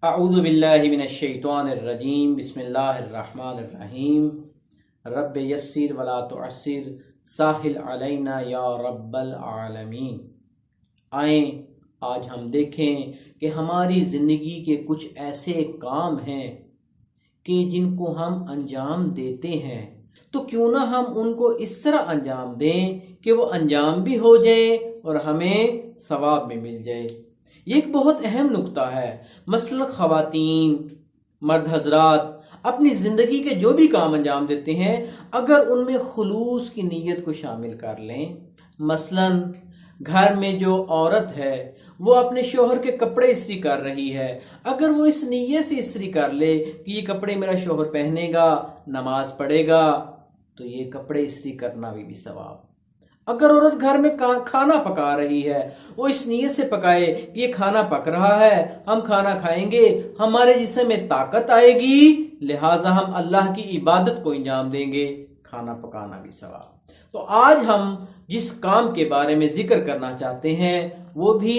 اعوذ باللہ من الشیطان الرجیم، بسم اللہ الرحمن الرحیم۔ رب یسر ولا تعسر، ساہل علینا یا رب العالمین۔ آئیں آج ہم دیکھیں کہ ہماری زندگی کے کچھ ایسے کام ہیں کہ جن کو ہم انجام دیتے ہیں تو کیوں نہ ہم ان کو اس طرح انجام دیں کہ وہ انجام بھی ہو جائیں اور ہمیں ثواب میں مل جائے۔ یہ ایک بہت اہم نکتہ ہے۔ مثلا خواتین، مرد حضرات اپنی زندگی کے جو بھی کام انجام دیتے ہیں اگر ان میں خلوص کی نیت کو شامل کر لیں، مثلا گھر میں جو عورت ہے وہ اپنے شوہر کے کپڑے استری کر رہی ہے، اگر وہ اس نیت سے استری کر لے کہ یہ کپڑے میرا شوہر پہنے گا، نماز پڑھے گا، تو یہ کپڑے استری کرنا بھی ثواب۔ اگر عورت گھر میں کھانا پکا رہی ہے، وہ اس نیت سے پکائے کہ یہ کھانا پک رہا ہے، ہم کھانا کھائیں گے، ہمارے جسم میں طاقت آئے گی، لہٰذا ہم اللہ کی عبادت کو انجام دیں گے، کھانا پکانا بھی ثواب۔ تو آج ہم جس کام کے بارے میں ذکر کرنا چاہتے ہیں وہ بھی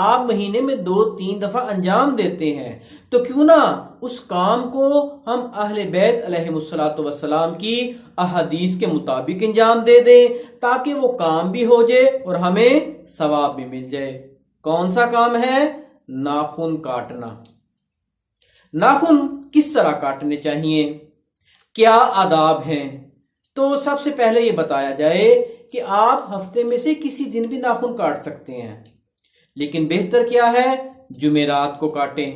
آپ مہینے میں 2-3 دفعہ انجام دیتے ہیں، تو کیوں نہ اس کام کو ہم اہل بیت علیہم السلام کی احادیث کے مطابق انجام دے دیں تاکہ وہ کام بھی ہو جائے اور ہمیں ثواب بھی مل جائے۔ کون سا کام ہے؟ ناخن کاٹنا۔ ناخن کس طرح کاٹنے چاہیے؟ کیا آداب ہیں؟ تو سب سے پہلے یہ بتایا جائے کہ آپ ہفتے میں سے کسی دن بھی ناخن کاٹ سکتے ہیں، لیکن بہتر کیا ہے؟ جمعرات کو کاٹیں۔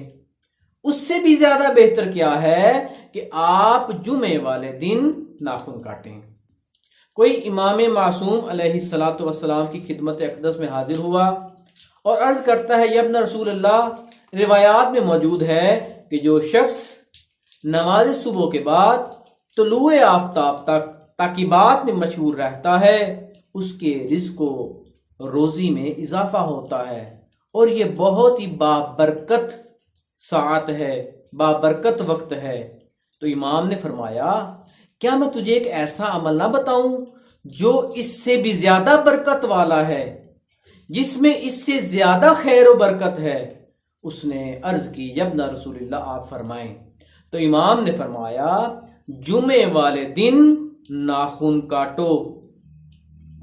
اس سے بھی زیادہ بہتر کیا ہے کہ آپ جمعے والے دن ناخن کاٹیں۔ کوئی امام معصوم علیہ السلام کی خدمت اقدس میں حاضر ہوا اور عرض کرتا ہے، یا ابن رسول اللہ، روایات میں موجود ہے کہ جو شخص نماز صبح کے بعد طلوع آفتاب تک تعقیبات میں مشغول رہتا ہے اس کے رزق و روزی میں اضافہ ہوتا ہے، اور یہ بہت ہی بابرکت ساعت ہے، بابرکت وقت ہے۔ تو امام نے فرمایا، کیا میں تجھے ایک ایسا عمل نہ بتاؤں جو اس سے بھی زیادہ برکت والا ہے، جس میں اس سے زیادہ خیر و برکت ہے؟ اس نے عرض کی، یا ابن رسول اللہ، آپ فرمائیں۔ تو امام نے فرمایا، جمعے والے دن ناخن کاٹو،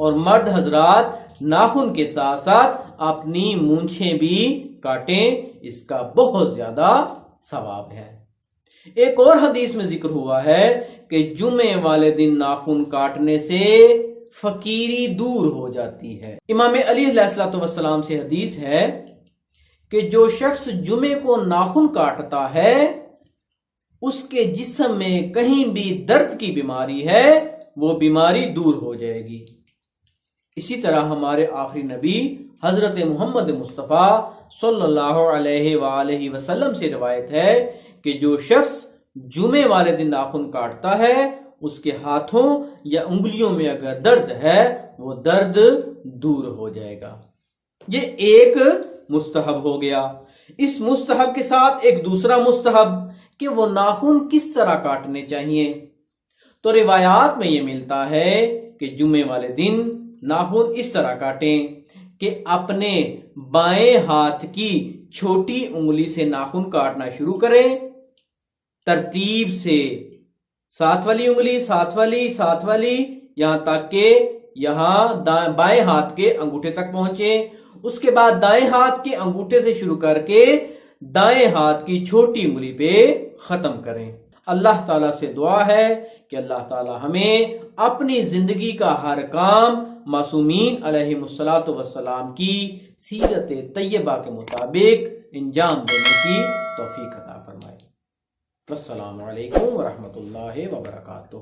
اور مرد حضرات ناخن کے ساتھ ساتھ اپنی مونچھیں بھی کاٹیں، اس کا بہت زیادہ ثواب ہے۔ ایک اور حدیث میں ذکر ہوا ہے کہ جمعے والے دن ناخن کاٹنے سے فقیری دور ہو جاتی ہے۔ امام علی علیہ السلام سے حدیث ہے کہ جو شخص جمعے کو ناخن کاٹتا ہے اس کے جسم میں کہیں بھی درد کی بیماری ہے وہ بیماری دور ہو جائے گی۔ اسی طرح ہمارے آخری نبی حضرت محمد مصطفیٰ صلی اللہ علیہ وآلہ وسلم سے روایت ہے کہ جو شخص جمعے والے دن ناخن کاٹتا ہے اس کے ہاتھوں یا انگلیوں میں اگر درد ہے وہ درد دور ہو جائے گا۔ یہ ایک مستحب ہو گیا۔ اس مستحب کے ساتھ ایک دوسرا مستحب کہ وہ ناخن کس طرح کاٹنے چاہیے۔ تو روایات میں یہ ملتا ہے کہ جمعے والے دن ناخن اس طرح کاٹیں کہ اپنے بائیں ہاتھ کی چھوٹی انگلی سے ناخن کاٹنا شروع کریں، ترتیب سے ساتھ والی انگلی، ساتھ والی، یہاں تک کہ یہاں بائیں ہاتھ کے انگوٹھے تک پہنچیں۔ اس کے بعد دائیں ہاتھ کے انگوٹھے سے شروع کر کے دائیں ہاتھ کی چھوٹی انگلی پہ ختم کریں۔ اللہ تعالیٰ سے دعا ہے کہ اللہ تعالیٰ ہمیں اپنی زندگی کا ہر کام معصومین علیہ السلام کی سیرت طیبہ کے مطابق انجام دینے کی توفیق عطا فرمائے۔ السلام علیکم ورحمۃ اللہ وبرکاتہ۔